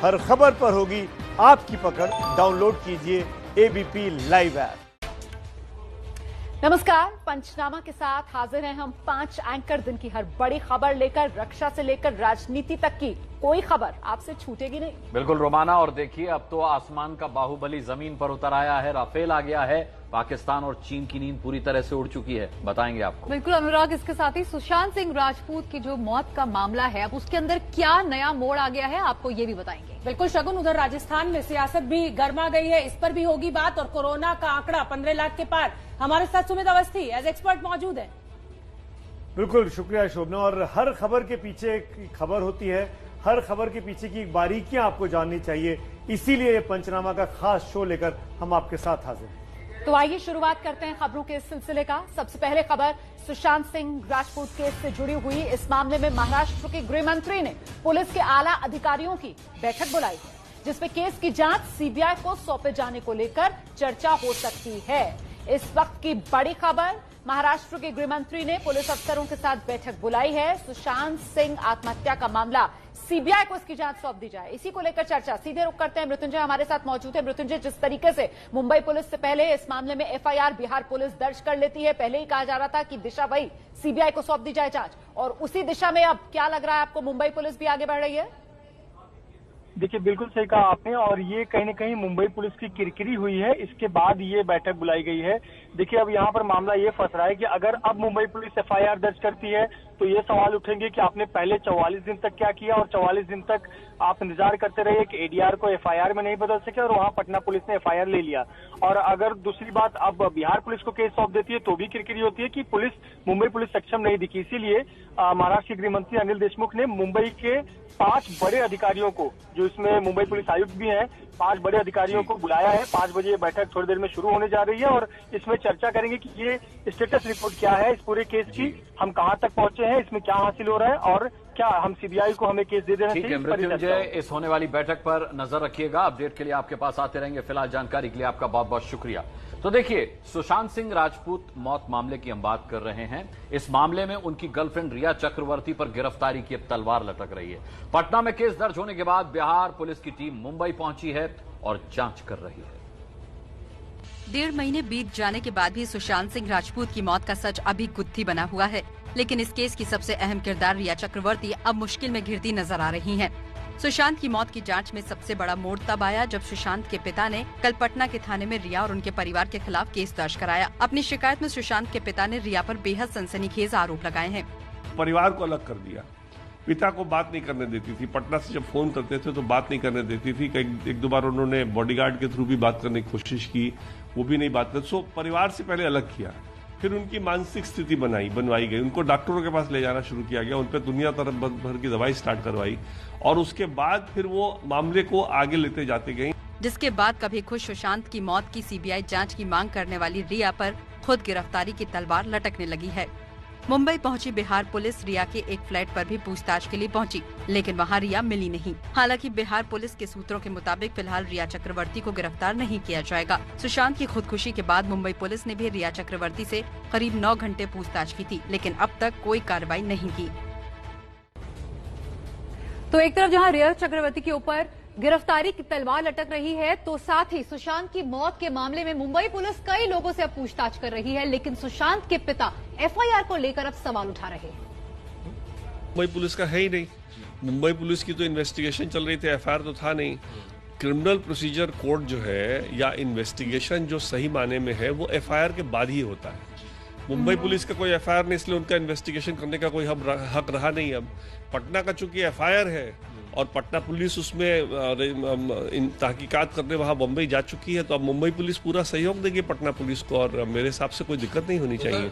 हर खबर पर होगी आपकी पकड़। डाउनलोड कीजिए एबीपी लाइव ऐप। नमस्कार, पंचनामा के साथ हाजिर हैं हम 5 एंकर। दिन की हर बड़ी खबर लेकर, रक्षा से लेकर राजनीति तक की कोई खबर आपसे छूटेगी नहीं। बिल्कुल रोमाना। और देखिए, अब तो आसमान का बाहुबली जमीन पर उतर आया है। राफेल आ गया है। पाकिस्तान और चीन की नींद पूरी तरह से उड़ चुकी है। बताएंगे आपको। बिल्कुल अनुराग, इसके साथ ही सुशांत सिंह राजपूत की जो मौत का मामला है, अब उसके अंदर क्या नया मोड़ आ गया है, आपको ये भी बताएंगे। बिल्कुल शगुन, उधर राजस्थान में सियासत भी गर्मा गई है, इस पर भी होगी बात। और कोरोना का आंकड़ा 15 लाख के पार। हमारे साथ सुमित अवस्थी एज एक्सपर्ट मौजूद है। बिल्कुल शुक्रिया शोभना। और हर खबर के पीछे एक खबर होती है, हर खबर के पीछे की बारीकियां आपको जाननी चाहिए। इसीलिए ये पंचनामा का खास शो लेकर हम आपके साथ हाजिर हैं। तो आइए शुरुआत करते हैं खबरों के इस सिलसिले का। सबसे पहले खबर सुशांत सिंह राजपूत केस से जुड़ी हुई। इस मामले में महाराष्ट्र के गृह मंत्री ने पुलिस के आला अधिकारियों की बैठक बुलाई है, जिसमें केस की जांच सीबीआई को सौंपे जाने को लेकर चर्चा हो सकती है। इस वक्त की बड़ी खबर, महाराष्ट्र के गृह मंत्री ने पुलिस अफसरों के साथ बैठक बुलाई है। सुशांत सिंह आत्महत्या का मामला सीबीआई को इसकी जांच सौंप दी जाए, इसी को लेकर चर्चा। सीधे रुख करते हैं, मृत्युंजय हमारे साथ मौजूद है। मृत्युंजय, जिस तरीके से मुंबई पुलिस से पहले इस मामले में एफआईआर बिहार पुलिस दर्ज कर लेती है, पहले ही कहा जा रहा था कि दिशा वही सीबीआई को सौंप दी जाए जांच, और उसी दिशा में अब क्या लग रहा है आपको, मुंबई पुलिस भी आगे बढ़ रही है? देखिए, बिल्कुल सही कहा आपने। और ये कहीं न कहीं मुंबई पुलिस की किरकिरी हुई है, इसके बाद ये बैठक बुलाई गई है। देखिए, अब यहाँ पर मामला ये फंस रहा है कि अगर अब मुंबई पुलिस एफआईआर दर्ज करती है तो ये सवाल उठेंगे कि आपने पहले 44 दिन तक क्या किया, और 44 दिन तक आप इंतजार करते रहे कि एडीआर को एफआईआर में नहीं बदल सके, और वहाँ पटना पुलिस ने एफआईआर ले लिया। और अगर दूसरी बात, अब बिहार पुलिस को केस सौंप देती है तो भी किरकिरी होती है कि पुलिस, मुंबई पुलिस सक्षम नहीं दिखी। इसीलिए महाराष्ट्र के गृह मंत्री अनिल देशमुख ने मुंबई के 5 बड़े अधिकारियों को, जो इसमें मुंबई पुलिस आयुक्त भी हैं, 5 बड़े अधिकारियों को बुलाया है। 5 बजे ये बैठक थोड़ी देर में शुरू होने जा रही है, और इसमें चर्चा करेंगे कि ये स्टेटस रिपोर्ट क्या है इस पूरे केस की, हम कहां तक पहुंचे हैं, इसमें क्या हासिल हो रहा है, और क्या हम सीबीआई को हमें केस दे देना चाहिए। मृत्युंजय, इस होने वाली बैठक पर नजर रखिएगा। अपडेट के लिए आपके पास आते रहेंगे। फिलहाल जानकारी के लिए आपका बहुत बहुत शुक्रिया। तो देखिए, सुशांत सिंह राजपूत मौत मामले की हम बात कर रहे हैं। इस मामले में उनकी गर्लफ्रेंड रिया चक्रवर्ती पर गिरफ्तारी की अब तलवार लटक रही है। पटना में केस दर्ज होने के बाद बिहार पुलिस की टीम मुंबई पहुंची है और जांच कर रही है। 1.5 महीने बीत जाने के बाद भी सुशांत सिंह राजपूत की मौत का सच अभी गुत्थी बना हुआ है। लेकिन इस केस की सबसे अहम किरदार रिया चक्रवर्ती अब मुश्किल में घिरती नजर आ रही हैं। सुशांत की मौत की जांच में सबसे बड़ा मोड़ तब आया जब सुशांत के पिता ने कल पटना के थाने में रिया और उनके परिवार के खिलाफ केस दर्ज कराया। अपनी शिकायत में सुशांत के पिता ने रिया पर बेहद सनसनीखेज आरोप लगाए हैं। परिवार को अलग कर दिया, पिता को बात नहीं करने देती थी, पटना से जब फोन करते थे तो बात नहीं करने देती थी। एक दो बार उन्होंने बॉडीगार्ड के थ्रू भी बात करने की कोशिश की, वो भी नहीं बात कर। सो परिवार से पहले अलग किया, फिर उनकी मानसिक स्थिति बनवाई गई, उनको डॉक्टरों के पास ले जाना शुरू किया गया, उन पर दुनिया तरफ भर की दवाई स्टार्ट करवाई, और उसके बाद फिर वो मामले को आगे लेते जाते गए। जिसके बाद कभी खुद सुशांत की मौत की सीबीआई जांच की मांग करने वाली रिया पर खुद गिरफ्तारी की तलवार लटकने लगी है। मुंबई पहुंची बिहार पुलिस रिया के एक फ्लैट पर भी पूछताछ के लिए पहुंची, लेकिन वहां रिया मिली नहीं। हालांकि बिहार पुलिस के सूत्रों के मुताबिक फिलहाल रिया चक्रवर्ती को गिरफ्तार नहीं किया जाएगा। सुशांत की खुदकुशी के बाद मुंबई पुलिस ने भी रिया चक्रवर्ती से करीब 9 घंटे पूछताछ की थी, लेकिन अब तक कोई कार्रवाई नहीं की। तो एक तरफ जहां रिया चक्रवर्ती के ऊपर गिरफ्तारी की तलवार लटक रही है, तो साथ ही सुशांत की मौत के मामले में मुंबई पुलिस कई लोगों से अब पूछताछ कर रही है, लेकिन सुशांत के पिता एफआईआर को लेकर अब सवाल उठा रहे हैं। मुंबई पुलिस का है ही नहीं, मुंबई पुलिस की तो इन्वेस्टिगेशन चल रही थी, एफआईआर तो था नहीं। क्रिमिनल प्रोसीजर कोड जो है या इन्वेस्टिगेशन जो सही माने में है वो एफआईआर के बाद ही होता है। मुंबई पुलिस का कोई एफआईआर नहीं, इसलिए उनका इन्वेस्टिगेशन करने का कोई हक रहा नहीं। अब पटना का चूंकि एफआईआर है और पटना पुलिस उसमें तहकीकात करने वहां मुंबई जा चुकी है, तो अब मुंबई पुलिस पूरा सहयोग देगी पटना पुलिस को, और मेरे हिसाब से कोई दिक्कत नहीं होनी चाहिए।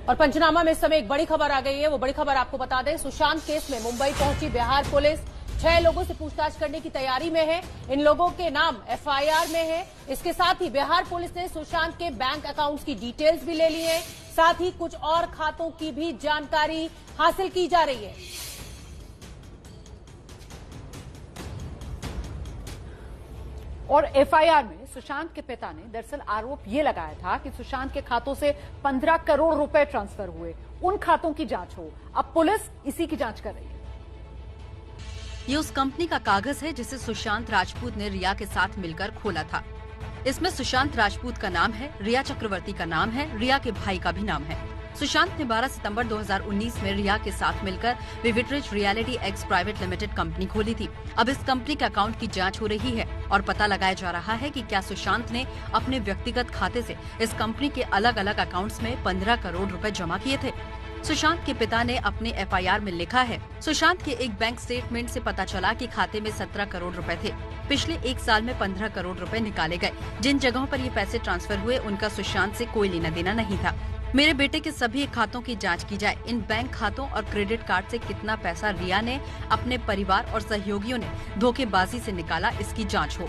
और पंचनामा में इस समय एक बड़ी खबर आ गई है, वो बड़ी खबर आपको बता दें। सुशांत केस में मुंबई पहुंची बिहार पुलिस 6 लोगों से पूछताछ करने की तैयारी में है। इन लोगों के नाम एफआईआर में है। इसके साथ ही बिहार पुलिस ने सुशांत के बैंक अकाउंट्स की डिटेल्स भी ले ली है, साथ ही कुछ और खातों की भी जानकारी हासिल की जा रही है। और एफआईआर में सुशांत के पिता ने दरअसल आरोप ये लगाया था कि सुशांत के खातों से 15 करोड़ रुपए ट्रांसफर हुए, उन खातों की जांच हो। अब पुलिस इसी की जांच कर रही है। ये उस कंपनी का कागज है जिसे सुशांत राजपूत ने रिया के साथ मिलकर खोला था। इसमें सुशांत राजपूत का नाम है, रिया चक्रवर्ती का नाम है, रिया के भाई का भी नाम है। सुशांत ने 12 सितंबर 2019 में रिया के साथ मिलकर विविट्रिज reality X private limited company खोली थी। अब इस कंपनी के अकाउंट की जांच हो रही है और पता लगाया जा रहा है कि क्या सुशांत ने अपने व्यक्तिगत खाते से इस कंपनी के अलग अलग अकाउंट्स में 15 करोड़ रुपए जमा किए थे। सुशांत के पिता ने अपने एफआईआर में लिखा है, सुशांत के एक बैंक स्टेटमेंट से पता चला कि खाते में 17 करोड़ रुपए थे। पिछले 1 साल में 15 करोड़ रुपए निकाले गए। जिन जगहों पर ये पैसे ट्रांसफर हुए उनका सुशांत से कोई लेना देना नहीं था। मेरे बेटे के सभी खातों की जांच की जाए। इन बैंक खातों और क्रेडिट कार्ड से कितना पैसा रिया ने, अपने परिवार और सहयोगियों ने धोखेबाजी से निकाला, इसकी जांच हो।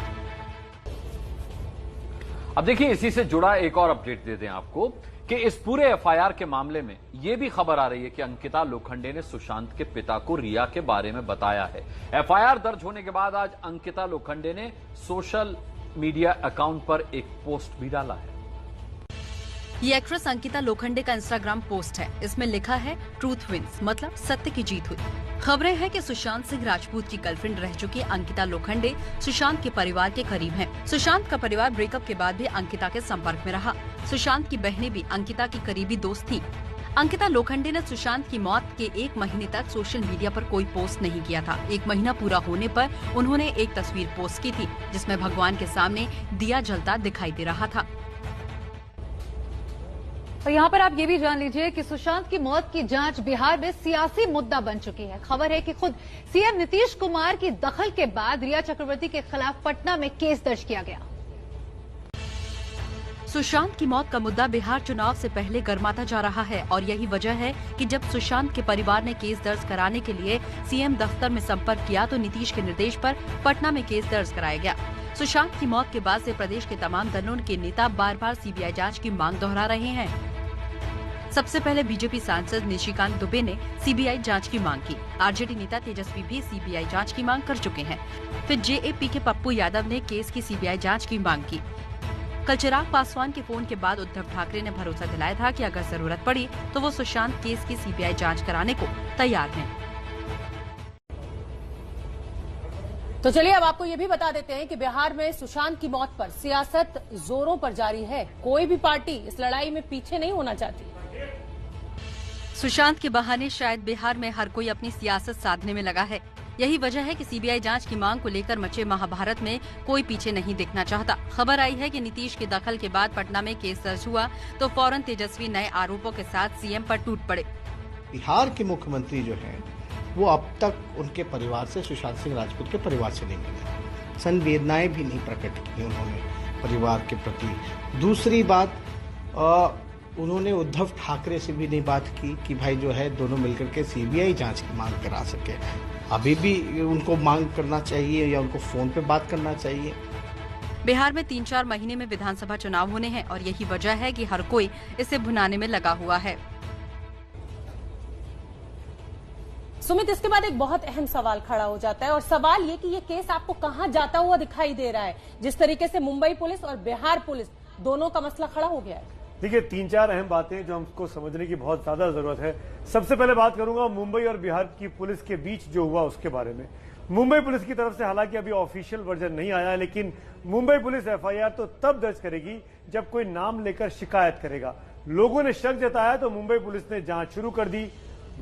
अब देखिए, इसी से जुड़ा एक और अपडेट दे दें आपको कि इस पूरे एफआईआर के मामले में यह भी खबर आ रही है कि अंकिता लोखंडे ने सुशांत के पिता को रिया के बारे में बताया है। एफआईआर दर्ज होने के बाद आज अंकिता लोखंडे ने सोशल मीडिया अकाउंट पर एक पोस्ट भी डाला है। ये एक्ट्रेस अंकिता लोखंडे का इंस्टाग्राम पोस्ट है। इसमें लिखा है, ट्रूथ विंस, मतलब सत्य की जीत हुई। खबरें हैं कि सुशांत सिंह राजपूत की गर्लफ्रेंड रह चुकी अंकिता लोखंडे सुशांत के परिवार के करीब हैं। सुशांत का परिवार ब्रेकअप के बाद भी अंकिता के संपर्क में रहा। सुशांत की बहनें भी अंकिता की करीबी दोस्त थी। अंकिता लोखंडे ने सुशांत की मौत के 1 महीने तक सोशल मीडिया पर कोई पोस्ट नहीं किया था। 1 महीना पूरा होने पर उन्होंने एक तस्वीर पोस्ट की थी जिसमें भगवान के सामने दिया जलता दिखाई दे रहा था। तो यहाँ पर आप ये भी जान लीजिए कि सुशांत की मौत की जांच बिहार में सियासी मुद्दा बन चुकी है। खबर है कि खुद सीएम नीतीश कुमार की दखल के बाद रिया चक्रवर्ती के खिलाफ पटना में केस दर्ज किया गया। सुशांत की मौत का मुद्दा बिहार चुनाव से पहले गर्माता जा रहा है और यही वजह है कि जब सुशांत के परिवार ने केस दर्ज कराने के लिए सीएम दफ्तर में संपर्क किया तो नीतीश के निर्देश पर पटना में केस दर्ज कराया गया। सुशांत की मौत के बाद से प्रदेश के तमाम दलों के नेता बार बार सीबीआई जांच की मांग दोहरा रहे हैं। सबसे पहले बीजेपी सांसद निशिकांत दुबे ने सीबीआई जांच की मांग की। आरजेडी नेता तेजस्वी भी सीबीआई जांच की मांग कर चुके हैं। फिर जेएपी के पप्पू यादव ने केस की सीबीआई जांच की मांग की। कल चिराग पासवान के फोन के बाद उद्धव ठाकरे ने भरोसा दिलाया था कि अगर जरूरत पड़ी तो वो सुशांत केस की सीबीआई जांच कराने को तैयार हैं। तो चलिए अब आपको ये भी बता देते हैं कि बिहार में सुशांत की मौत पर सियासत जोरों पर जारी है। कोई भी पार्टी इस लड़ाई में पीछे नहीं होना चाहती। सुशांत के बहाने शायद बिहार में हर कोई अपनी सियासत साधने में लगा है। यही वजह है कि सीबीआई जांच की मांग को लेकर मचे महाभारत में कोई पीछे नहीं दिखना चाहता। खबर आई है कि नीतीश के दखल के बाद पटना में केस दर्ज हुआ तो फौरन तेजस्वी नए आरोपों के साथ सीएम पर टूट पड़े। बिहार के मुख्यमंत्री जो हैं वो अब तक उनके परिवार से, सुशांत सिंह राजपूत के परिवार से नहीं मिले। संवेदनाएं भी नहीं प्रकट की उन्होंने परिवार के प्रति। दूसरी बात, उन्होंने उद्धव ठाकरे से भी नहीं बात की कि भाई जो है दोनों मिलकर के सीबीआई जांच की मांग करा सके। अभी भी उनको मांग करना चाहिए या उनको फोन पे बात करना चाहिए। बिहार में 3-4 महीने में विधानसभा चुनाव होने हैं और यही वजह है कि हर कोई इसे भुनाने में लगा हुआ है। सुमित, इसके बाद एक बहुत अहम सवाल खड़ा हो जाता है और सवाल ये कि ये केस आपको कहां जाता हुआ दिखाई दे रहा है। जिस तरीके से मुंबई पुलिस और बिहार पुलिस दोनों का मसला खड़ा हो गया है। देखिए, 3-4 अहम बातें जो हमको समझने की बहुत ज्यादा जरूरत है। सबसे पहले बात करूंगा मुंबई और बिहार की पुलिस के बीच जो हुआ उसके बारे में। मुंबई पुलिस की तरफ से हालांकि अभी ऑफिशियल वर्जन नहीं आया है, लेकिन मुंबई पुलिस एफआईआर तो तब दर्ज करेगी जब कोई नाम लेकर शिकायत करेगा। लोगों ने शक जताया तो मुंबई पुलिस ने जांच शुरू कर दी।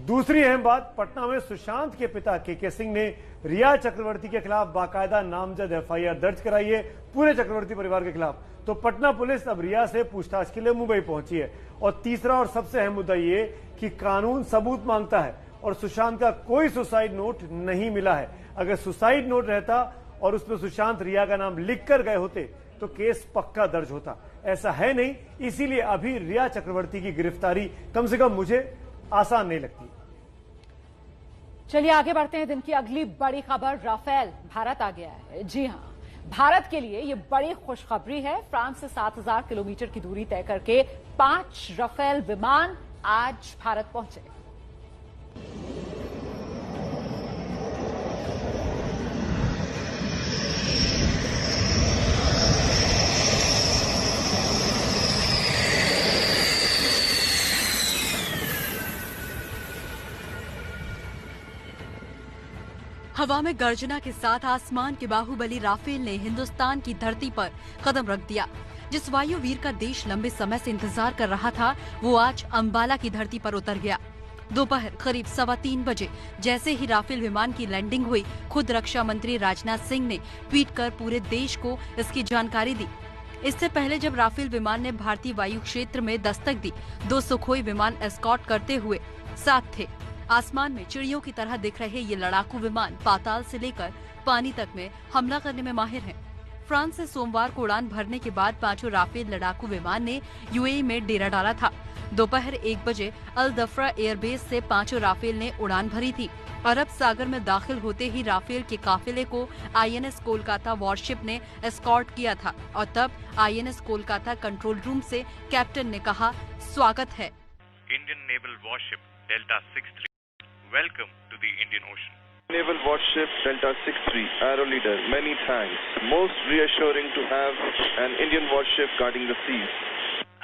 दूसरी अहम बात, पटना में सुशांत के पिता के सिंह ने रिया चक्रवर्ती के खिलाफ बाकायदा नामजद एफआईआर दर्ज कराई है, पूरे चक्रवर्ती परिवार के खिलाफ। तो पटना पुलिस अब रिया से पूछताछ के लिए मुंबई पहुंची है। और तीसरा और सबसे अहम मुद्दा ये कि कानून सबूत मांगता है और सुशांत का कोई सुसाइड नोट नहीं मिला है। अगर सुसाइड नोट रहता और उसमें सुशांत रिया का नाम लिखकर गए होते तो केस पक्का दर्ज होता। ऐसा है नहीं, इसीलिए अभी रिया चक्रवर्ती की गिरफ्तारी कम से कम मुझे आसान नहीं लगती। चलिए आगे बढ़ते हैं। दिन की अगली बड़ी खबर, राफेल भारत आ गया है। जी हां, भारत के लिए ये बड़ी खुशखबरी है। फ्रांस से 7000 किलोमीटर की दूरी तय करके 5 राफेल विमान आज भारत पहुंचे। हवा में गर्जना के साथ आसमान के बाहुबली राफेल ने हिंदुस्तान की धरती पर कदम रख दिया। जिस वायु वीर का देश लंबे समय से इंतजार कर रहा था, वो आज अंबाला की धरती पर उतर गया। दोपहर करीब 3:15 बजे जैसे ही राफेल विमान की लैंडिंग हुई, खुद रक्षा मंत्री राजनाथ सिंह ने ट्वीट कर पूरे देश को इसकी जानकारी दी। इससे पहले जब राफेल विमान ने भारतीय वायु क्षेत्र में दस्तक दी, 2 सुखोई विमान एस्कॉर्ट करते हुए साथ थे। आसमान में चिड़ियों की तरह दिख रहे ये लड़ाकू विमान पाताल से लेकर पानी तक में हमला करने में माहिर हैं। फ्रांस से सोमवार को उड़ान भरने के बाद 5 राफेल लड़ाकू विमान ने यूएई में डेरा डाला था। दोपहर 1 बजे अल दफ्रा एयरबेस से 5 राफेल ने उड़ान भरी थी। अरब सागर में दाखिल होते ही राफेल के काफिले को आईएनएस कोलकाता वॉरशिप ने एस्कॉर्ट किया था और तब आईएनएस कोलकाता कंट्रोल रूम से कैप्टन ने कहा, स्वागत है। Indian naval warship Delta 63, welcome to the Indian Ocean. Naval Warship Delta 63, Arrow Leader, many thanks. Most reassuring to have an Indian warship guarding the seas.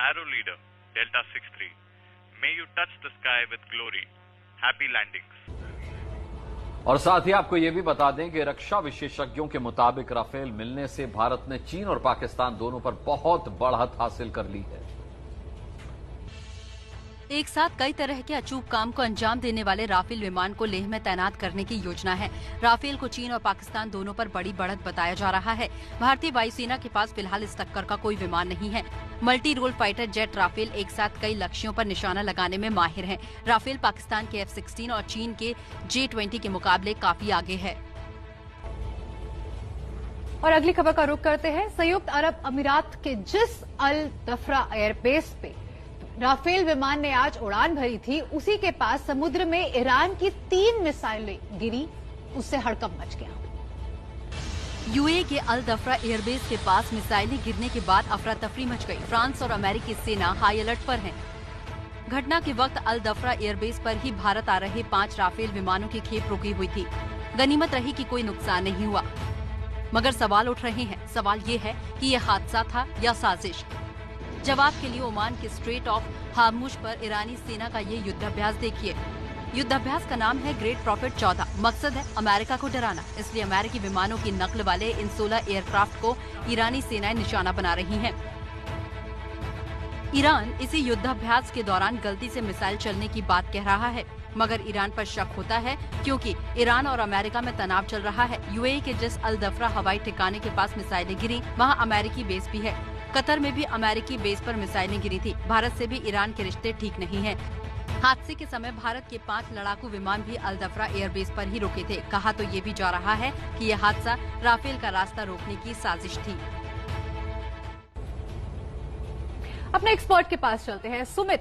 Arrow Leader Delta 63, may you touch the sky with glory. Happy landings. और साथ ही आपको ये भी बता दें कि रक्षा विशेषज्ञों के मुताबिक राफेल मिलने से भारत ने चीन और पाकिस्तान दोनों पर बहुत बढ़त हासिल कर ली है। एक साथ कई तरह के अचूक काम को अंजाम देने वाले राफेल विमान को लेह में तैनात करने की योजना है। राफेल को चीन और पाकिस्तान दोनों पर बड़ी बढ़त बताया जा रहा है। भारतीय वायुसेना के पास फिलहाल इस टक्कर का कोई विमान नहीं है। Multi role fighter jet Rafale एक साथ कई लक्ष्यों पर निशाना लगाने में माहिर है। राफेल पाकिस्तान के F-16 और चीन के J-20 के मुकाबले काफी आगे है। और अगली खबर का रुख करते हैं। संयुक्त अरब अमीरात के जिस अल दफ्रा एयरबेस पे राफेल विमान ने आज उड़ान भरी थी, उसी के पास समुद्र में ईरान की 3 मिसाइलें गिरी, उससे हड़कंप मच गया। यूएई के अल दफ्रा एयरबेस के पास मिसाइलें गिरने के बाद अफरा तफरी मच गई। फ्रांस और अमेरिकी सेना हाई अलर्ट पर है। घटना के वक्त अल दफ्रा एयरबेस पर ही भारत आ रहे 5 राफेल विमानों की खेप रुकी हुई थी। गनीमत रही कि कोई नुकसान नहीं हुआ, मगर सवाल उठ रहे हैं। सवाल ये है कि ये हादसा था या साजिश। जवाब के लिए ओमान के स्ट्रेट ऑफ हार्मुज पर ईरानी सेना का ये युद्धाभ्यास देखिए। युद्धाभ्यास का नाम है ग्रेट प्रॉफिट 14। मकसद है अमेरिका को डराना, इसलिए अमेरिकी विमानों की नकल वाले इन 16 एयरक्राफ्ट को ईरानी सेनाएं निशाना बना रही हैं। ईरान इसी युद्धाभ्यास के दौरान गलती से मिसाइल चलने की बात कह रहा है, मगर ईरान पर शक होता है क्योंकि ईरान और अमेरिका में तनाव चल रहा है। यूएई के जिस अल दफ्रा हवाई ठिकाने के पास मिसाइलें गिरी, वहाँ अमेरिकी बेस भी है। कतर में भी अमेरिकी बेस पर मिसाइलें गिरी थी। भारत से भी ईरान के रिश्ते ठीक नहीं हैं। हादसे के समय भारत के 5 लड़ाकू विमान भी अल दफ्रा एयरबेस पर ही रुके थे। कहा तो ये भी जा रहा है कि यह हादसा राफेल का रास्ता रोकने की साजिश थी। अपने एक्सपर्ट के पास चलते हैं। सुमित,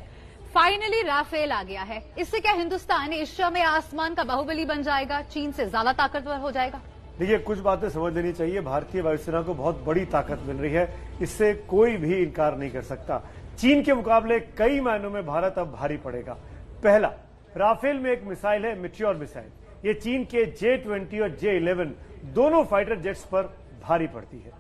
फाइनली राफेल आ गया है। इससे क्या हिंदुस्तान एशिया में आसमान का बाहुबली बन जाएगा, चीन से ज्यादा ताकतवर हो जाएगा? देखिए, कुछ बातें समझ लेनी चाहिए। भारतीय वायुसेना को बहुत बड़ी ताकत मिल रही है, इससे कोई भी इनकार नहीं कर सकता। चीन के मुकाबले कई मायनों में भारत अब भारी पड़ेगा। पहला, राफेल में एक मिसाइल है मेटियोर मिसाइल। ये चीन के J-20 और J-11 दोनों फाइटर जेट्स पर भारी पड़ती है।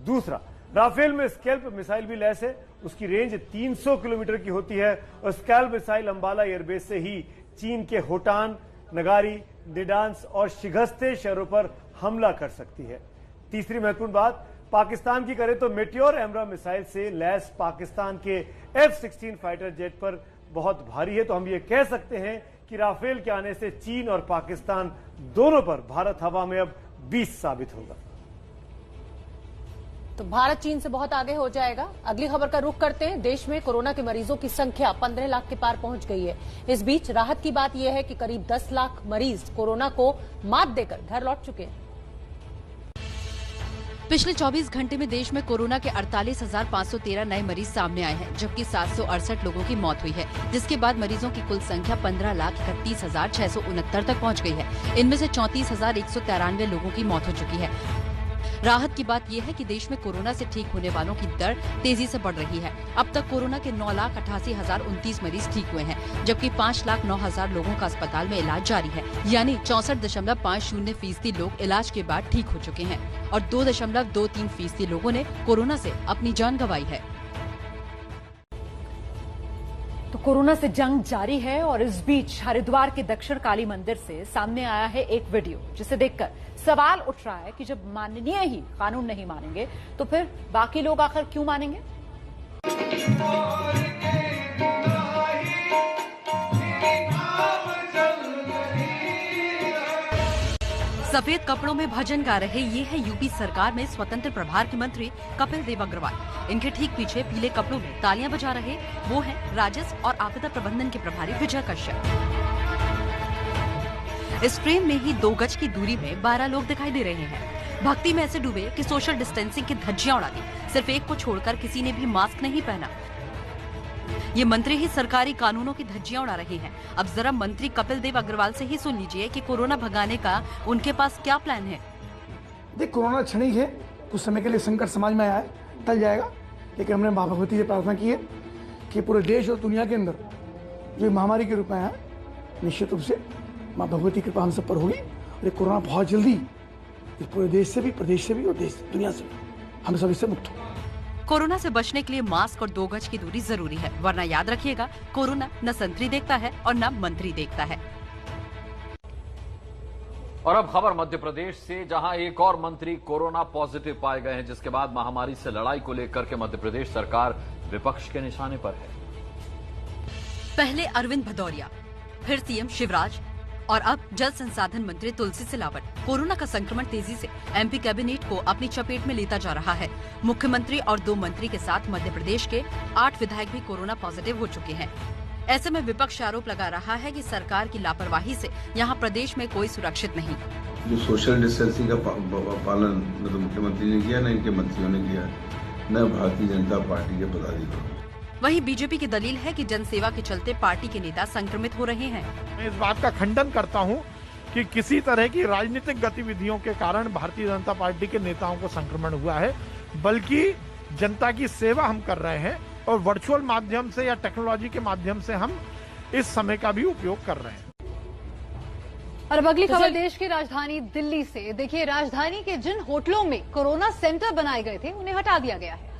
दूसरा, राफेल में स्कैल्प मिसाइल भी लैस है। उसकी रेंज 300 किलोमीटर की होती है और स्कैल्प मिसाइल अंबाला एयरबेस से ही चीन के होटान, नगारी, निडांस और शिगस्ते शहरों पर हमला कर सकती है। तीसरी महत्वपूर्ण बात पाकिस्तान की करें तो मेटियोर एमरा मिसाइल से लैस पाकिस्तान के F-16 फाइटर जेट पर बहुत भारी है। तो हम ये कह सकते हैं कि राफेल के आने से चीन और पाकिस्तान दोनों पर भारत हवा में अब 20 साबित होगा। तो भारत चीन से बहुत आगे हो जाएगा। अगली खबर का रुख करते हैं। देश में कोरोना के मरीजों की संख्या 15 लाख के पार पहुंच गई है। इस बीच राहत की बात यह है कि करीब 10 लाख मरीज कोरोना को मात देकर घर लौट चुके हैं। पिछले 24 घंटे में देश में कोरोना के 48,513 नए मरीज सामने आए हैं, जबकि 768 लोगों की मौत हुई है, जिसके बाद मरीजों की कुल संख्या 15,31,669 तक पहुंच गई है। इनमें से 34,193 लोगों की मौत हो चुकी है। राहत की बात यह है कि देश में कोरोना से ठीक होने वालों की दर तेजी से बढ़ रही है। अब तक कोरोना के 9,88,029 मरीज ठीक हुए हैं, जबकि 5,09,000 लोगों का अस्पताल में इलाज जारी है। यानी 64.50% लोग इलाज के बाद ठीक हो चुके हैं और 2.23% लोगों ने कोरोना से अपनी जान गंवाई है। तो कोरोना से जंग जारी है और इस बीच हरिद्वार के दक्षिण काली मंदिर से सामने आया है एक वीडियो, जिसे देखकर सवाल उठ रहा है कि जब माननीय ही कानून नहीं मानेंगे तो फिर बाकी लोग आखिर क्यों मानेंगे। सफेद कपड़ों में भजन गा रहे ये है यूपी सरकार में स्वतंत्र प्रभार के मंत्री कपिल देव अग्रवाल। इनके ठीक पीछे पीले कपड़ों में तालियां बजा रहे वो हैं राजस्व और आपदा प्रबंधन के प्रभारी विजय कश्यप। इस फ्रेम में ही 2 गज की दूरी में 12 लोग दिखाई दे रहे हैं। भक्ति में ऐसे डूबे कि सोशल डिस्टेंसिंग की धज्जियां उड़ा दी। सिर्फ एक को छोड़कर किसी ने भी मास्क नहीं पहना। ये मंत्री ही सरकारी कानूनों की धज्जियां उड़ा रहे हैं। अब जरा मंत्री कपिल देव अग्रवाल से ही सुन लीजिए कि कोरोना भगाने का उनके पास क्या प्लान है। देख, कोरोना क्षणिक है, कुछ समय के लिए संकट समाज में आया है, टल जाएगा। लेकिन हमने मां भगवती से प्रार्थना की है कि पूरे देश और दुनिया के अंदर जो महामारी के रूप में आया है, निश्चित रूप से मां भगवती की कृपा हम सब पर होगी और ये कोरोना बहुत जल्दी इस पूरे देश से भी, प्रदेश से भी और देश दुनिया से भी हम सब इससे मुक्त होंगे। कोरोना से बचने के लिए मास्क और 2 गज की दूरी जरूरी है, वरना याद रखिएगा कोरोना न संतरी देखता है और न मंत्री देखता है। और अब खबर मध्य प्रदेश से, जहां एक और मंत्री कोरोना पॉजिटिव पाए गए हैं, जिसके बाद महामारी से लड़ाई को लेकर के मध्य प्रदेश सरकार विपक्ष के निशाने पर है। पहले अरविंद भदौरिया, फिर सीएम शिवराज और अब जल संसाधन मंत्री तुलसी सिलावट। कोरोना का संक्रमण तेजी से एमपी कैबिनेट को अपनी चपेट में लेता जा रहा है। मुख्यमंत्री और 2 मंत्री के साथ मध्य प्रदेश के 8 विधायक भी कोरोना पॉजिटिव हो चुके हैं। ऐसे में विपक्ष आरोप लगा रहा है कि सरकार की लापरवाही से यहां प्रदेश में कोई सुरक्षित नहीं। जो सोशल डिस्टेंसिंग का पालन न तो मुख्यमंत्री ने किया, न इनके मंत्रियों ने किया, न भारतीय जनता पार्टी के पदाधिकारी। वहीं बीजेपी की दलील है कि जनसेवा के चलते पार्टी के नेता संक्रमित हो रहे हैं। मैं इस बात का खंडन करता हूं कि किसी तरह की राजनीतिक गतिविधियों के कारण भारतीय जनता पार्टी के नेताओं को संक्रमण हुआ है, बल्कि जनता की सेवा हम कर रहे हैं और वर्चुअल माध्यम से या टेक्नोलॉजी के माध्यम से हम इस समय का भी उपयोग कर रहे हैं। और अब अगली खबर देश की राजधानी दिल्ली से। देखिए, राजधानी के जिन होटलों में कोरोना सेंटर बनाए गए थे उन्हें हटा दिया गया है।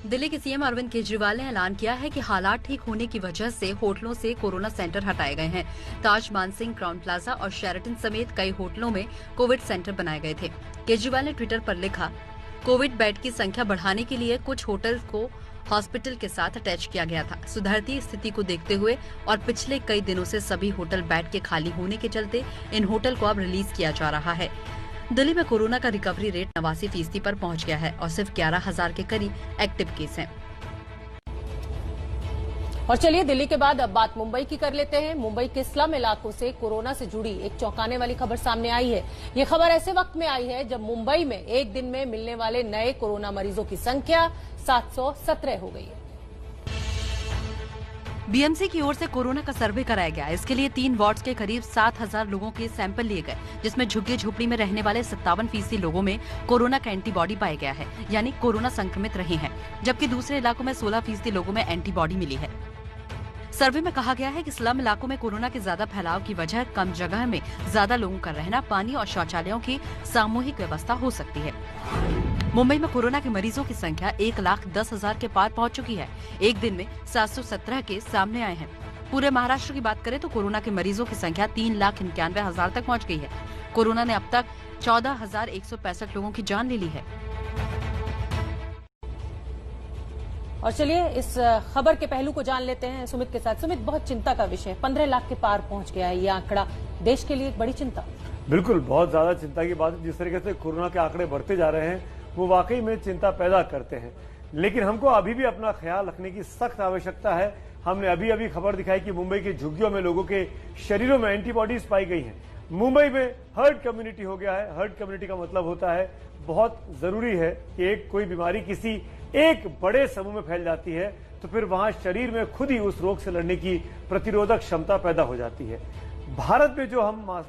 दिल्ली के सीएम अरविंद केजरीवाल ने ऐलान किया है कि हालात ठीक होने की वजह से होटलों से कोरोना सेंटर हटाए गए हैं। ताज मानसिंह, क्राउन प्लाजा और शेराटन समेत कई होटलों में कोविड सेंटर बनाए गए थे। केजरीवाल ने ट्विटर पर लिखा, कोविड बेड की संख्या बढ़ाने के लिए कुछ होटल को हॉस्पिटल के साथ अटैच किया गया था। सुधरती स्थिति को देखते हुए और पिछले कई दिनों से सभी होटल बेड के खाली होने के चलते इन होटल को अब रिलीज किया जा रहा है। दिल्ली में कोरोना का रिकवरी रेट 89% पर पहुंच गया है और सिर्फ 11,000 के करीब एक्टिव केस हैं। और चलिए दिल्ली के बाद अब बात मुंबई की कर लेते हैं। मुंबई के स्लम इलाकों से कोरोना से जुड़ी एक चौंकाने वाली खबर सामने आई है। ये खबर ऐसे वक्त में आई है जब मुंबई में एक दिन में मिलने वाले नए कोरोना मरीजों की संख्या 717 हो गई है। बीएमसी की ओर से कोरोना का सर्वे कराया गया। इसके लिए 3 वार्ड्स के करीब 7,000 लोगों के सैंपल लिए गए, जिसमें झुग्गी झोपड़ी में रहने वाले 57% लोगों में कोरोना का एंटीबॉडी पाया गया है, यानी कोरोना संक्रमित रहे हैं, जबकि दूसरे इलाकों में 16% लोगों में एंटीबॉडी मिली है। सर्वे में कहा गया है कि स्लम इलाकों में कोरोना के ज्यादा फैलाव की वजह कम जगह में ज्यादा लोगों का रहना, पानी और शौचालयों की सामूहिक व्यवस्था हो सकती है। मुंबई में कोरोना के मरीजों की संख्या 1,10,000 के पार पहुंच चुकी है। एक दिन में 717 केस सामने आए हैं। पूरे महाराष्ट्र की बात करें तो कोरोना के मरीजों की संख्या 3,91,000 तक पहुंच गई है। कोरोना ने अब तक 14,165 लोगों की जान ले ली है। और चलिए इस खबर के पहलू को जान लेते हैं सुमित के साथ। सुमित, बहुत चिंता का विषय, 15 लाख के पार पहुंच गया है ये आंकड़ा, देश के लिए एक बड़ी चिंता। बिल्कुल, बहुत ज्यादा चिंता की बात है। जिस तरीके से कोरोना के आंकड़े बढ़ते जा रहे हैं वो वाकई में चिंता पैदा करते हैं, लेकिन हमको अभी भी अपना ख्याल रखने की सख्त आवश्यकता है। हमने अभी अभी खबर दिखाई कि मुंबई की झुग्गियों में लोगों के शरीरों में एंटीबॉडीज पाई गई हैं। मुंबई में हर्ड कम्युनिटी हो गया है। हर्ड कम्युनिटी का मतलब होता है बहुत जरूरी है कि एक कोई बीमारी किसी एक बड़े समूह में फैल जाती है तो फिर वहां शरीर में खुद ही उस रोग से लड़ने की प्रतिरोधक क्षमता पैदा हो जाती है। भारत में जो हम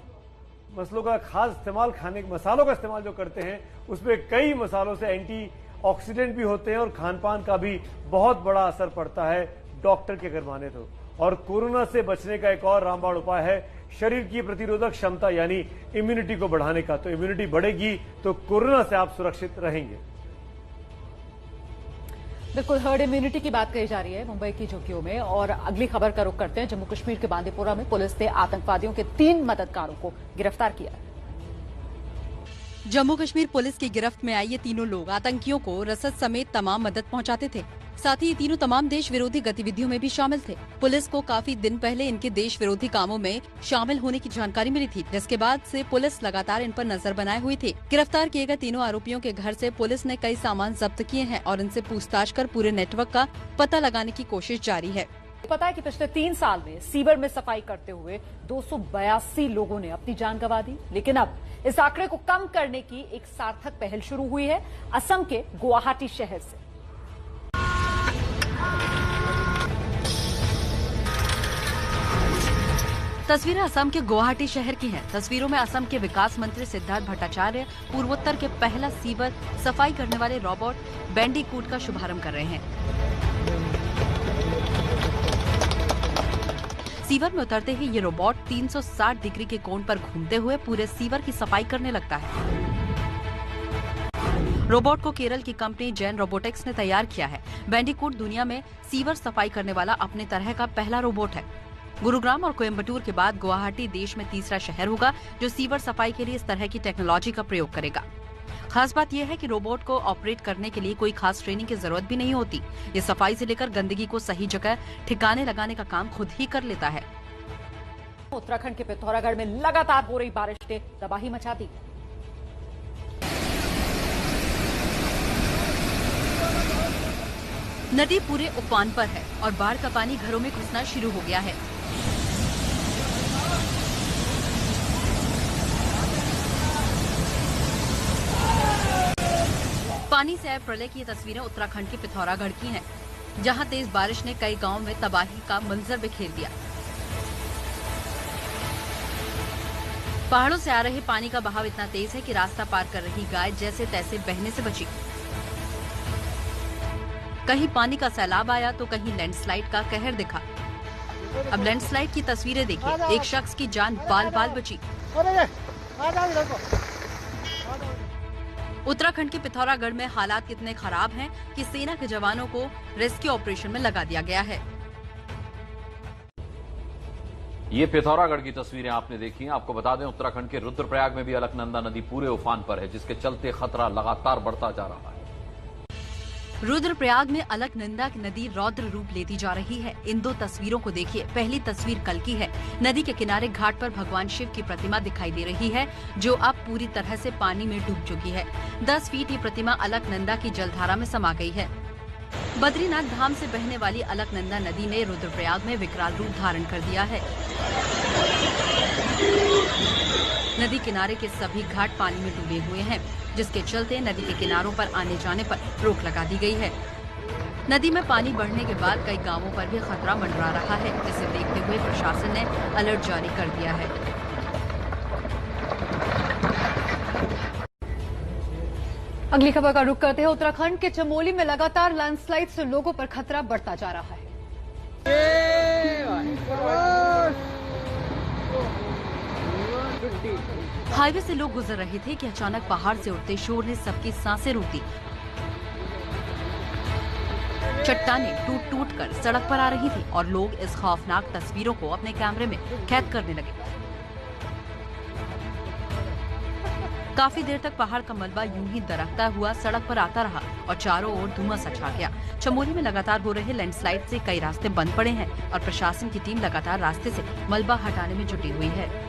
मसलों का खास इस्तेमाल, खाने के मसालों का इस्तेमाल जो करते हैं, उसमें कई मसालों से एंटीऑक्सीडेंट भी होते हैं और खान पान का भी बहुत बड़ा असर पड़ता है, डॉक्टर के अगर माने तो। और कोरोना से बचने का एक और रामबाण उपाय है शरीर की प्रतिरोधक क्षमता, यानी इम्यूनिटी को बढ़ाने का। तो इम्यूनिटी बढ़ेगी तो कोरोना से आप सुरक्षित रहेंगे। बिल्कुल हर्ड इम्यूनिटी की बात कही जा रही है मुंबई की झुग्गियों में। और अगली खबर का रुख करते हैं। जम्मू कश्मीर के बांदीपोरा में पुलिस ने आतंकवादियों के 3 मददगारों को गिरफ्तार किया है। जम्मू कश्मीर पुलिस की गिरफ्त में आए ये तीनों लोग आतंकियों को रसद समेत तमाम मदद पहुंचाते थे। साथ ही ये तीनों तमाम देश विरोधी गतिविधियों में भी शामिल थे। पुलिस को काफी दिन पहले इनके देश विरोधी कामों में शामिल होने की जानकारी मिली थी, जिसके बाद से पुलिस लगातार इन पर नजर बनाए हुई थी। गिरफ्तार किए गए तीनों आरोपियों के घर से पुलिस ने कई सामान जब्त किए हैं और इनसे पूछताछ कर पूरे नेटवर्क का पता लगाने की कोशिश जारी है। पता है कि पिछले 3 साल में सीवर में सफाई करते हुए 282 लोगों ने अपनी जान गंवा दी। लेकिन अब इस आंकड़े को कम करने की एक सार्थक पहल शुरू हुई है असम के गुवाहाटी शहर से। तस्वीरें असम के गुवाहाटी शहर की हैं। तस्वीरों में असम के विकास मंत्री सिद्धार्थ भट्टाचार्य पूर्वोत्तर के पहला सीवर सफाई करने वाले रोबोट बैंडीकूट का शुभारंभ कर रहे हैं। सीवर में उतरते ही ये रोबोट 360 डिग्री के कोण पर घूमते हुए पूरे सीवर की सफाई करने लगता है। रोबोट को केरल की कंपनी जैन रोबोटिक्स ने तैयार किया है। बैंडीकूट दुनिया में सीवर सफाई करने वाला अपने तरह का पहला रोबोट है। गुरुग्राम और कोयम्बटूर के बाद गुवाहाटी देश में तीसरा शहर होगा जो सीवर सफाई के लिए इस तरह की टेक्नोलॉजी का प्रयोग करेगा। खास बात यह है कि रोबोट को ऑपरेट करने के लिए कोई खास ट्रेनिंग की जरूरत भी नहीं होती। ये सफाई से लेकर गंदगी को सही जगह ठिकाने लगाने का काम खुद ही कर लेता है। उत्तराखंड के पिथौरागढ़ में लगातार हो रही बारिश ने तबाही मचा दी। नदी पूरे उफान पर है और बाढ़ का पानी घरों में घुसना शुरू हो गया है। पानी से आए प्रलय की ये तस्वीरें उत्तराखंड के पिथौरागढ़ की हैं, जहां तेज बारिश ने कई गांवों में तबाही का मंजर बिखेर दिया। पहाड़ों से आ रहे पानी का बहाव इतना तेज है कि रास्ता पार कर रही गाय जैसे तैसे बहने से बची। कहीं पानी का सैलाब आया तो कहीं लैंडस्लाइड का कहर दिखा। अब लैंडस्लाइड की तस्वीरें देखिए। एक शख्स की जान बाल बाल बची। उत्तराखंड के पिथौरागढ़ में हालात कितने खराब हैं कि सेना के जवानों को रेस्क्यू ऑपरेशन में लगा दिया गया है। ये पिथौरागढ़ की तस्वीरें आपने देखी हैं। आपको बता दें उत्तराखंड के रुद्रप्रयाग में भी अलकनंदा नदी पूरे उफान पर है, जिसके चलते खतरा लगातार बढ़ता जा रहा है। रुद्रप्रयाग में अलकनंदा नदी रौद्र रूप लेती जा रही है। इन दो तस्वीरों को देखिए। पहली तस्वीर कल की है। नदी के किनारे घाट पर भगवान शिव की प्रतिमा दिखाई दे रही है, जो अब पूरी तरह से पानी में डूब चुकी है। 10 फीट ये प्रतिमा अलकनंदा की जलधारा में समा गई है। बद्रीनाथ धाम से बहने वाली अलकनंदा नदी ने रुद्रप्रयाग में विकराल रूप धारण कर दिया है। नदी किनारे के सभी घाट पानी में डूबे हुए हैं, जिसके चलते नदी के किनारों पर आने जाने पर रोक लगा दी गई है। नदी में पानी बढ़ने के बाद कई गांवों पर भी खतरा मंडरा रहा है, जिसे देखते हुए प्रशासन ने अलर्ट जारी कर दिया है। अगली खबर का रुख करते हैं। उत्तराखंड के चमोली में लगातार लैंडस्लाइड से लोगों पर खतरा बढ़ता जा रहा है। हाईवे से लोग गुजर रहे थे कि अचानक पहाड़ से उठते शोर ने सबकी सांसें रोक दी। चट्टानें टूट टूट कर सड़क पर आ रही थी और लोग इस खौफनाक तस्वीरों को अपने कैमरे में कैद करने लगे। काफी देर तक पहाड़ का मलबा यूं ही दरकता हुआ सड़क पर आता रहा और चारों ओर धुआं सा छा गया। चमोली में लगातार हो रहे लैंडस्लाइड से कई रास्ते बंद पड़े हैं और प्रशासन की टीम लगातार रास्ते से मलबा हटाने में जुटी हुई है।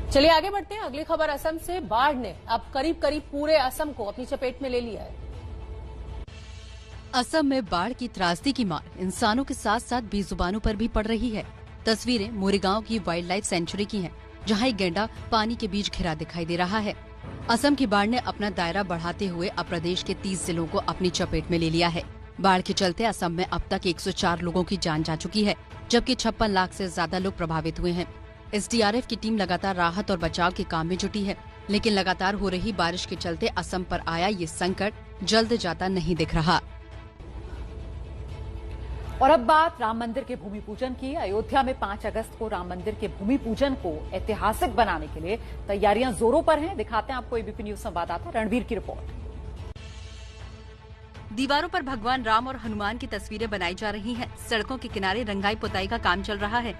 चलिए आगे बढ़ते हैं। अगली खबर असम से। बाढ़ ने अब करीब करीब पूरे असम को अपनी चपेट में ले लिया है। असम में बाढ़ की त्रासदी की मार इंसानों के साथ साथ बेजुबानों पर भी पड़ रही है। तस्वीरें मोरीगांव की वाइल्ड लाइफ सेंचुरी की हैं, जहां एक गैंडा पानी के बीच घिरा दिखाई दे रहा है। असम की बाढ़ ने अपना दायरा बढ़ाते हुए अब प्रदेश के 30 जिलों को अपनी चपेट में ले लिया है। बाढ़ के चलते असम में अब तक 104 लोगों की जान जा चुकी है, जबकि 56 लाख से ज्यादा लोग प्रभावित हुए हैं। एसडीआरएफ की टीम लगातार राहत और बचाव के काम में जुटी है, लेकिन लगातार हो रही बारिश के चलते असम पर आया ये संकट जल्द जाता नहीं दिख रहा। और अब बात राम मंदिर के भूमि पूजन की। अयोध्या में 5 अगस्त को राम मंदिर के भूमि पूजन को ऐतिहासिक बनाने के लिए तैयारियां जोरों पर हैं। दिखाते हैं आपको एबीपी न्यूज संवाददाता रणवीर की रिपोर्ट। दीवारों पर भगवान राम और हनुमान की तस्वीरें बनाई जा रही हैं। सड़कों के किनारे रंगाई पुताई का काम चल रहा है।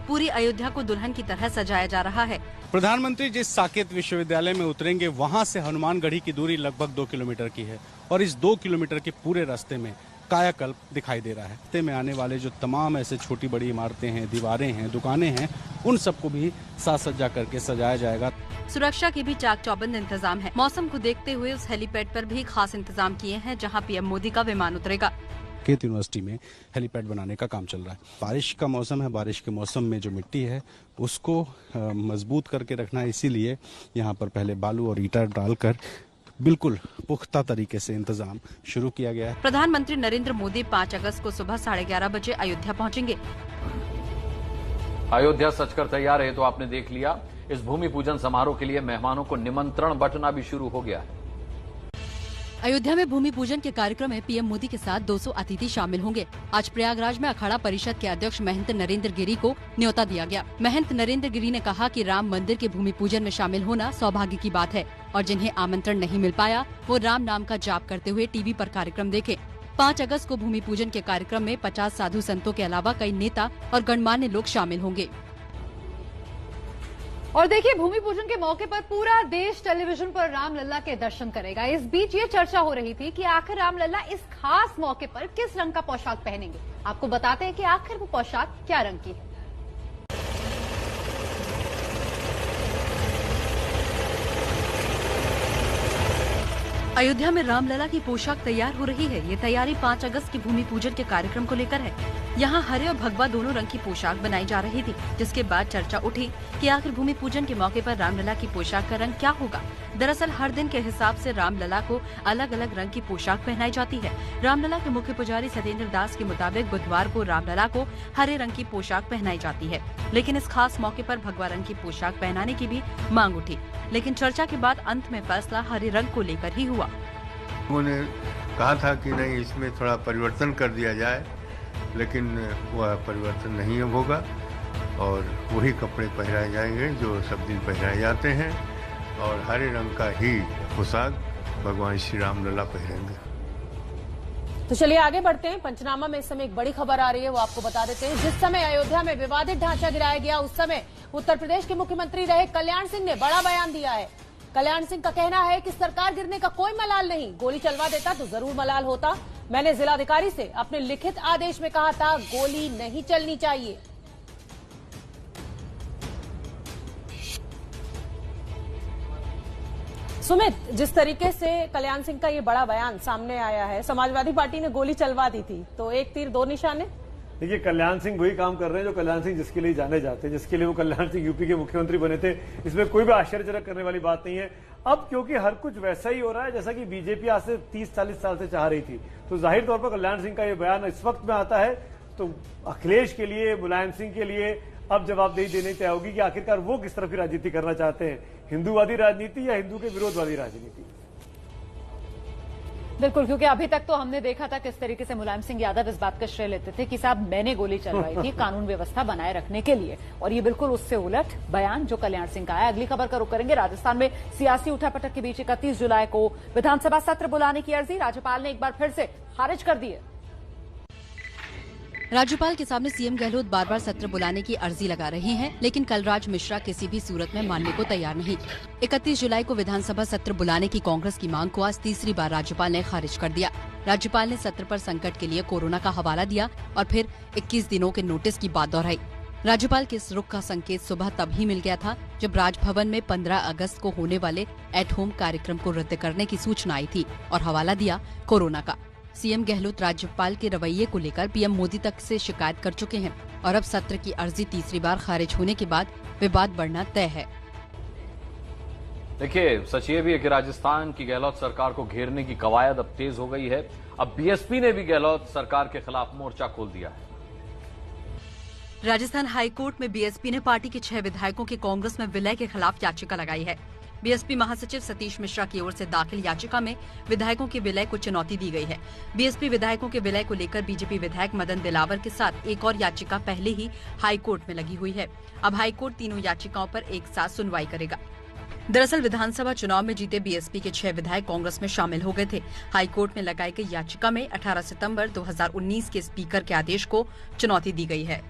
पूरी अयोध्या को दुल्हन की तरह सजाया जा रहा है। प्रधानमंत्री जिस साकेत विश्वविद्यालय में उतरेंगे वहां से हनुमानगढ़ी की दूरी लगभग 2 किलोमीटर की है और इस 2 किलोमीटर के पूरे रास्ते में कायाकल्प दिखाई दे रहा है। रास्ते में आने वाले जो तमाम ऐसे छोटी बड़ी इमारतें हैं, दीवारें हैं, दुकानें हैं, उन सबको भी साज सज्जा करके सजाया जाएगा। सुरक्षा के भी चाक चौबंद इंतजाम है। मौसम को देखते हुए उस हेलीपैड पर भी खास इंतजाम किए हैं जहां पीएम मोदी का विमान उतरेगा। साकेत यूनिवर्सिटी में हेलीपैड बनाने का काम चल रहा है। बारिश का मौसम है, बारिश के मौसम में जो मिट्टी है उसको मजबूत करके रखना है, इसीलिए यहाँ पर पहले बालू और ईंटा डालकर बिल्कुल पुख्ता तरीके से इंतजाम शुरू किया गया है। प्रधानमंत्री नरेंद्र मोदी 5 अगस्त को सुबह 11:30 बजे अयोध्या पहुंचेंगे। अयोध्या सजकर तैयार है तो आपने देख लिया। इस भूमि पूजन समारोह के लिए मेहमानों को निमंत्रण बंटना भी शुरू हो गया है। अयोध्या में भूमि पूजन के कार्यक्रम में पीएम मोदी के साथ 200 अतिथि शामिल होंगे। आज प्रयागराज में अखाड़ा परिषद के अध्यक्ष महंत नरेंद्र गिरी को न्योता दिया गया। महंत नरेंद्र गिरी ने कहा कि राम मंदिर के भूमि पूजन में शामिल होना सौभाग्य की बात है और जिन्हें आमंत्रण नहीं मिल पाया वो राम नाम का जाप करते हुए टीवी पर कार्यक्रम देखें। 5 अगस्त को भूमि पूजन के कार्यक्रम में 50 साधु संतों के अलावा कई नेता और गणमान्य लोग शामिल होंगे। और देखिए, भूमि पूजन के मौके पर पूरा देश टेलीविजन पर रामलला के दर्शन करेगा। इस बीच ये चर्चा हो रही थी कि आखिर रामलला इस खास मौके पर किस रंग का पोशाक पहनेंगे। आपको बताते हैं कि आखिर वो पोशाक क्या रंग की है। अयोध्या में रामलला की पोशाक तैयार हो रही है। ये तैयारी 5 अगस्त की भूमि पूजन के कार्यक्रम को लेकर है। यहाँ हरे और भगवा दोनों रंग की पोशाक बनाई जा रही थी, जिसके बाद चर्चा उठी कि आखिर भूमि पूजन के मौके पर रामलला की पोशाक का रंग क्या होगा। दरअसल हर दिन के हिसाब से रामलला को अलग अलग रंग की पोशाक पहनाई जाती है। रामलला के मुख्य पुजारी सत्येंद्र दास के मुताबिक बुधवार को रामलला को हरे रंग की पोशाक पहनाई जाती है, लेकिन इस खास मौके पर भगवा रंग की पोशाक पहनाने की भी मांग उठी, लेकिन चर्चा के बाद अंत में फैसला हरे रंग को लेकर ही हुआ। उन्होंने कहा था कि नहीं, इसमें थोड़ा परिवर्तन कर दिया जाए, लेकिन वह परिवर्तन नहीं होगा और वही कपड़े पहनाए जाएंगे जो सब दिन पहनाए जाते हैं और हरे रंग का ही पोशाक भगवान श्री राम लला पहनेंगे। तो चलिए आगे बढ़ते हैं। पंचनामा में इस समय एक बड़ी खबर आ रही है, वो आपको बता देते हैं। जिस समय अयोध्या में विवादित ढांचा गिराया गया उस समय उत्तर प्रदेश के मुख्यमंत्री रहे कल्याण सिंह ने बड़ा बयान दिया है। कल्याण सिंह का कहना है कि सरकार गिरने का कोई मलाल नहीं, गोली चलवा देता तो जरूर मलाल होता। मैंने जिलाधिकारी से अपने लिखित आदेश में कहा था गोली नहीं चलनी चाहिए। सुमित, जिस तरीके से कल्याण सिंह का ये बड़ा बयान सामने आया है, समाजवादी पार्टी ने गोली चलवा दी थी, तो एक तीर दो निशाने। देखिए, कल्याण सिंह वही काम कर रहे हैं जो कल्याण सिंह जिसके लिए जाने जाते हैं, जिसके लिए वो कल्याण सिंह यूपी के मुख्यमंत्री बने थे। इसमें कोई भी आश्चर्यजनक करने वाली बात नहीं है। अब क्योंकि हर कुछ वैसा ही हो रहा है जैसा कि बीजेपी आज से 30-40 साल से चाह रही थी, तो जाहिर तौर पर कल्याण सिंह का ये बयान इस वक्त में आता है तो अखिलेश के लिए, मुलायम सिंह के लिए अब जवाबदेही देनी तय होगी कि आखिरकार वो किस तरह की राजनीति करना चाहते हैं, हिंदूवादी राजनीति या हिंदू के विरोधवादी राजनीति। बिल्कुल, क्योंकि अभी तक तो हमने देखा था किस तरीके से मुलायम सिंह यादव इस बात का श्रेय लेते थे कि साहब मैंने गोली चलवाई थी कानून व्यवस्था बनाए रखने के लिए, और ये बिल्कुल उससे उलट बयान जो कल्याण सिंह का है। अगली खबर का रुख करेंगे। राजस्थान में सियासी उठापटक के बीच 31 जुलाई को विधानसभा सत्र बुलाने की अर्जी राज्यपाल ने एक बार फिर से खारिज कर दी है। राज्यपाल के सामने सीएम गहलोत बार बार सत्र बुलाने की अर्जी लगा रहे हैं, लेकिन कलराज मिश्रा किसी भी सूरत में मानने को तैयार नहीं। 31 जुलाई को विधानसभा सत्र बुलाने की कांग्रेस की मांग को आज तीसरी बार राज्यपाल ने खारिज कर दिया। राज्यपाल ने सत्र पर संकट के लिए कोरोना का हवाला दिया और फिर 21 दिनों के नोटिस की बात दोहराई। राज्यपाल के इस रुख का संकेत सुबह तभी मिल गया था जब राजभवन में 15 अगस्त को होने वाले एट होम कार्यक्रम को रद्द करने की सूचना आई थी और हवाला दिया कोरोना का। सीएम गहलोत राज्यपाल के रवैये को लेकर पीएम मोदी तक से शिकायत कर चुके हैं और अब सत्र की अर्जी तीसरी बार खारिज होने के बाद विवाद बढ़ना तय है। देखिए, सच ये भी है कि राजस्थान की गहलोत सरकार को घेरने की कवायद अब तेज हो गई है। अब बीएसपी ने भी गहलोत सरकार के खिलाफ मोर्चा खोल दिया है। राजस्थान हाईकोर्ट में बीएसपी ने पार्टी के 6 विधायकों के कांग्रेस में विलय के खिलाफ याचिका लगाई है। बीएसपी महासचिव सतीश मिश्रा की ओर से दाखिल याचिका में विधायकों के विलय को चुनौती दी गई है। बीएसपी विधायकों के विलय को लेकर बीजेपी विधायक मदन दिलावर के साथ एक और याचिका पहले ही हाईकोर्ट में लगी हुई है। अब हाईकोर्ट तीनों याचिकाओं पर एक साथ सुनवाई करेगा। दरअसल विधानसभा चुनाव में जीते बीएसपी के 6 विधायक कांग्रेस में शामिल हो गए थे। हाईकोर्ट में लगाई गई याचिका में 18 सितंबर 2019 के स्पीकर के आदेश को चुनौती दी गई है।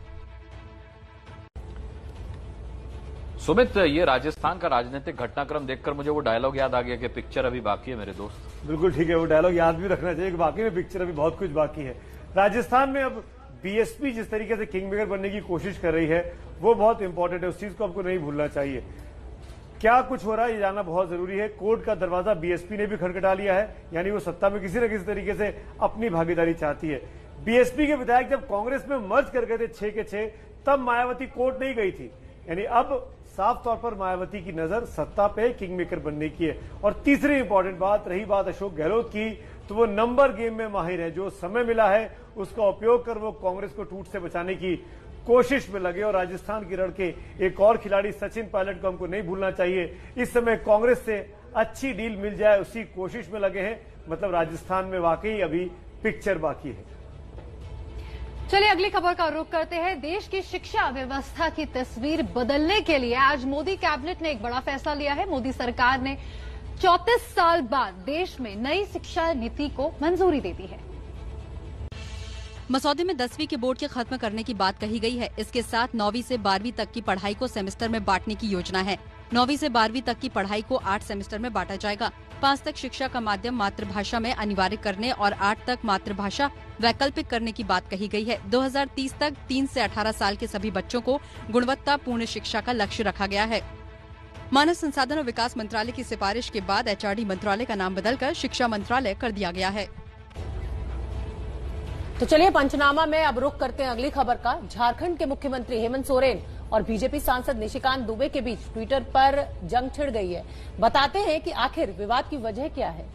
सुमित, ये राजस्थान का राजनीतिक घटनाक्रम देखकर मुझे वो डायलॉग याद आ गया कि पिक्चर अभी बाकी है मेरे दोस्त। बिल्कुल ठीक है, वो डायलॉग याद भी रखना चाहिए कि बाकी में पिक्चर अभी बहुत कुछ बाकी है। राजस्थान में अब बीएसपी जिस तरीके से किंग मेकर बनने की कोशिश कर रही है वो बहुत इंपॉर्टेंट है, उस चीज को आपको नहीं भूलना चाहिए। क्या कुछ हो रहा है ये जानना बहुत जरूरी है। कोर्ट का दरवाजा बीएसपी ने भी खटखटा लिया है, यानी वो सत्ता में किसी न किसी तरीके से अपनी भागीदारी चाहती है। बीएसपी के विधायक जब कांग्रेस में मर्ज कर गए थे 6 के 6, तब मायावती कोर्ट नहीं गई थी, यानी अब साफ तौर पर मायावती की नजर सत्ता पे किंग मेकर बनने की है। और तीसरी इंपॉर्टेंट बात रही बात अशोक गहलोत की, तो वो नंबर गेम में माहिर है। जो समय मिला है उसका उपयोग कर वो कांग्रेस को टूट से बचाने की कोशिश में लगे। और राजस्थान की रण के एक और खिलाड़ी सचिन पायलट को हमको नहीं भूलना चाहिए, इस समय कांग्रेस से अच्छी डील मिल जाए उसी कोशिश में लगे हैं। मतलब राजस्थान में वाकई अभी पिक्चर बाकी है। चलिए अगली खबर का रुख करते हैं। देश की शिक्षा व्यवस्था की तस्वीर बदलने के लिए आज मोदी कैबिनेट ने एक बड़ा फैसला लिया है। मोदी सरकार ने 34 साल बाद देश में नई शिक्षा नीति को मंजूरी दे दी है। मसौदे में 10वीं के बोर्ड के खत्म करने की बात कही गई है। इसके साथ 9वीं से 12वीं तक की पढ़ाई को सेमेस्टर में बांटने की योजना है। 9वीं से 12वीं तक की पढ़ाई को 8 सेमेस्टर में बांटा जाएगा। 5 तक शिक्षा का माध्यम मातृभाषा में अनिवार्य करने और 8 तक मातृभाषा वैकल्पिक करने की बात कही गई है। 2030 तक 3 से 18 साल के सभी बच्चों को गुणवत्तापूर्ण शिक्षा का लक्ष्य रखा गया है। मानव संसाधन और विकास मंत्रालय की सिफारिश के बाद एचआरडी मंत्रालय का नाम बदलकर शिक्षा मंत्रालय कर दिया गया है। तो चलिए पंचनामा में अब रुख करते हैं अगली खबर का। झारखंड के मुख्यमंत्री हेमंत सोरेन और बीजेपी सांसद निशिकांत दुबे के बीच ट्विटर पर जंग छिड़ गई है। बताते हैं कि आखिर विवाद की वजह क्या है।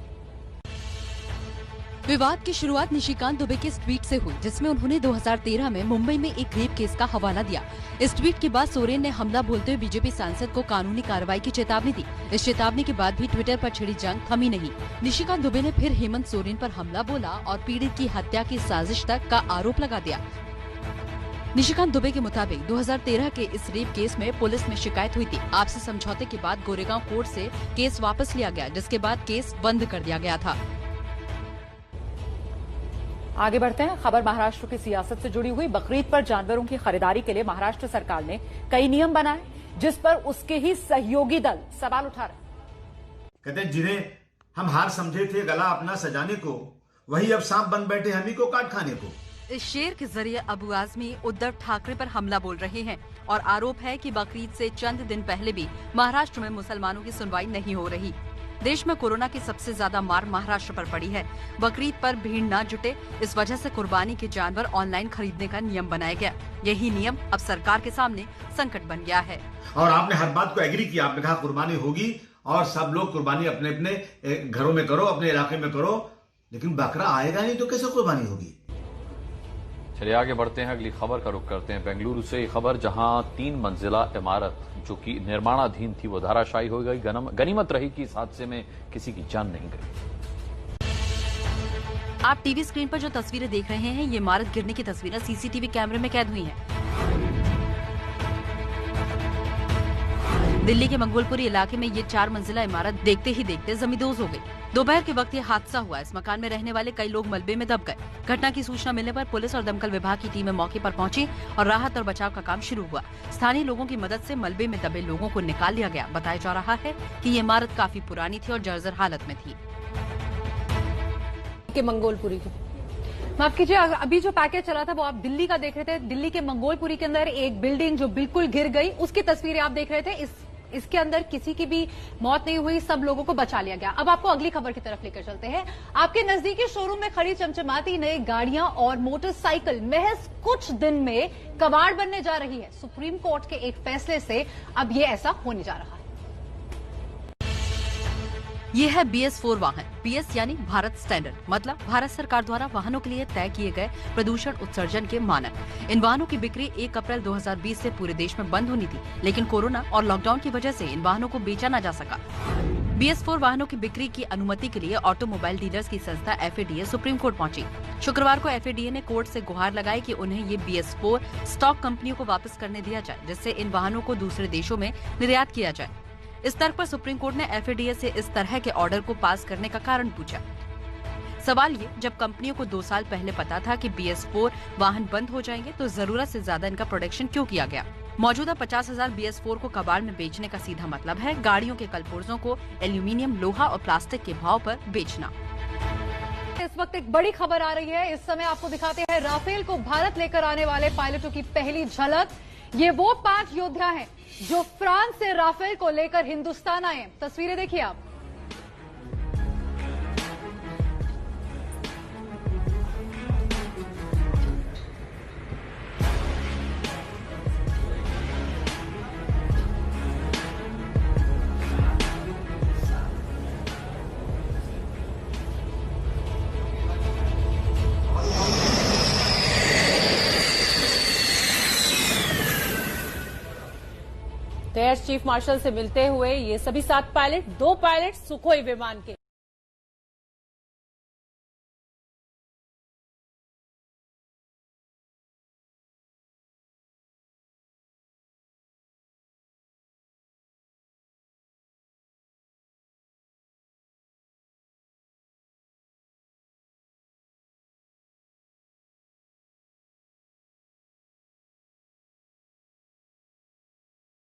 विवाद की शुरुआत निशिकांत दुबे के इस ट्वीट से हुई, जिसमें उन्होंने 2013 में मुंबई में एक रेप केस का हवाला दिया। इस ट्वीट के बाद सोरेन ने हमला बोलते हुए बीजेपी सांसद को कानूनी कार्रवाई की चेतावनी दी। इस चेतावनी के बाद भी ट्विटर पर छिड़ी जंग थमी नहीं। निशिकांत दुबे ने फिर हेमंत सोरेन पर हमला बोला और पीड़ित की हत्या की साजिश तक का आरोप लगा दिया। निशिकांत दुबे के मुताबिक 2013 के इस रेप केस में पुलिस में शिकायत हुई थी। आपसी समझौते के बाद गोरेगांव कोर्ट से केस वापस लिया गया, जिसके बाद केस बंद कर दिया गया था। आगे बढ़ते हैं। खबर महाराष्ट्र की सियासत से जुड़ी हुई। बकरीद पर जानवरों की खरीदारी के लिए महाराष्ट्र सरकार ने कई नियम बनाए, जिस पर उसके ही सहयोगी दल सवाल उठा रहे। कहते जिन्हें हम हार समझे थे गला अपना सजाने को, वही अब सांप बन बैठे हम ही को काट खाने को। इस शेर के जरिए अबू आजमी उद्धव ठाकरे पर हमला बोल रहे हैं और आरोप है कि बकरीद से चंद दिन पहले भी महाराष्ट्र में मुसलमानों की सुनवाई नहीं हो रही। देश में कोरोना की सबसे ज्यादा मार महाराष्ट्र पर पड़ी है। बकरीद पर भीड़ न जुटे, इस वजह से कुर्बानी के जानवर ऑनलाइन खरीदने का नियम बनाया गया। यही नियम अब सरकार के सामने संकट बन गया है। और आपने हर बात को एग्री किया, आपने कहा कुर्बानी होगी और सब लोग कुर्बानी अपने अपने घरों में करो, अपने इलाके में करो, लेकिन बकरा आएगा नहीं तो कैसे कुर्बानी होगी। चलिए आगे बढ़ते हैं, अगली खबर का रुख करते हैं। बेंगलुरु से ये खबर, जहां 3 मंजिला इमारत जो कि निर्माणाधीन थी वो धराशायी हो गई। गनीमत रही कि इस हादसे में किसी की जान नहीं गई। आप टीवी स्क्रीन पर जो तस्वीरें देख रहे हैं, ये इमारत गिरने की तस्वीरें सीसीटीवी कैमरे में कैद हुई हैं। दिल्ली के मंगोलपुरी इलाके में ये 4 मंजिला इमारत देखते ही देखते जमींदोज हो गई। दोपहर के वक्त ये हादसा हुआ। इस मकान में रहने वाले कई लोग मलबे में दब गए। घटना की सूचना मिलने पर पुलिस और दमकल विभाग की टीमें मौके पर पहुंची और राहत और बचाव का काम शुरू हुआ। स्थानीय लोगों की मदद से मलबे में दबे लोगों को निकाल लिया गया। बताया जा रहा है कि ये इमारत काफी पुरानी थी और जर्जर हालत में थी। मंगोलपुरी की माफ कीजिए, अभी जो पैकेज चला था वो आप दिल्ली का देख रहे थे। दिल्ली के मंगोलपुरी के अंदर एक बिल्डिंग जो बिल्कुल गिर गई, उसकी तस्वीरें आप देख रहे थे। इसके अंदर किसी की भी मौत नहीं हुई, सब लोगों को बचा लिया गया। अब आपको अगली खबर की तरफ लेकर चलते हैं। आपके नजदीकी शोरूम में खड़ी चमचमाती नई गाड़ियां और मोटरसाइकिल महज कुछ दिन में कबाड़ बनने जा रही है। सुप्रीम कोर्ट के एक फैसले से अब ये ऐसा होने जा रहा है। ये है BS4 वाहन। BS यानी भारत स्टैंडर्ड, मतलब भारत सरकार द्वारा वाहनों के लिए तय किए गए प्रदूषण उत्सर्जन के मानक। इन वाहनों की बिक्री 1 अप्रैल 2020 से पूरे देश में बंद होनी थी, लेकिन कोरोना और लॉकडाउन की वजह से इन वाहनों को बेचा न जा सका। BS4 वाहनों की बिक्री की अनुमति के लिए ऑटोमोबाइल डीलर्स की संस्था FADA सुप्रीम कोर्ट पहुंची। शुक्रवार को FADA ने कोर्ट से गुहार लगाई कि उन्हें ये BS4 स्टॉक कंपनियों को वापस करने दिया जाए, जिससे इन वाहनों को दूसरे देशों में निर्यात किया जाए। इस तर्क पर सुप्रीम कोर्ट ने FADA से इस तरह के ऑर्डर को पास करने का कारण पूछा। सवाल ये, जब कंपनियों को 2 साल पहले पता था कि BS4 वाहन बंद हो जाएंगे तो जरूरत से ज्यादा इनका प्रोडक्शन क्यों किया गया? मौजूदा 50,000 BS4 को कबाड़ में बेचने का सीधा मतलब है गाड़ियों के कलपुर्जों को एल्यूमिनियम, लोहा और प्लास्टिक के भाव पर बेचना। इस वक्त एक बड़ी खबर आ रही है। इस समय आपको दिखाते हैं राफेल को भारत लेकर आने वाले पायलटों की पहली झलक। ये वो 5 योद्धा हैं जो फ्रांस से राफेल को लेकर हिंदुस्तान आए। तस्वीरें देखिए आप। एयर चीफ मार्शल से मिलते हुए ये सभी 7 पायलट, 2 पायलट सुखोई विमान के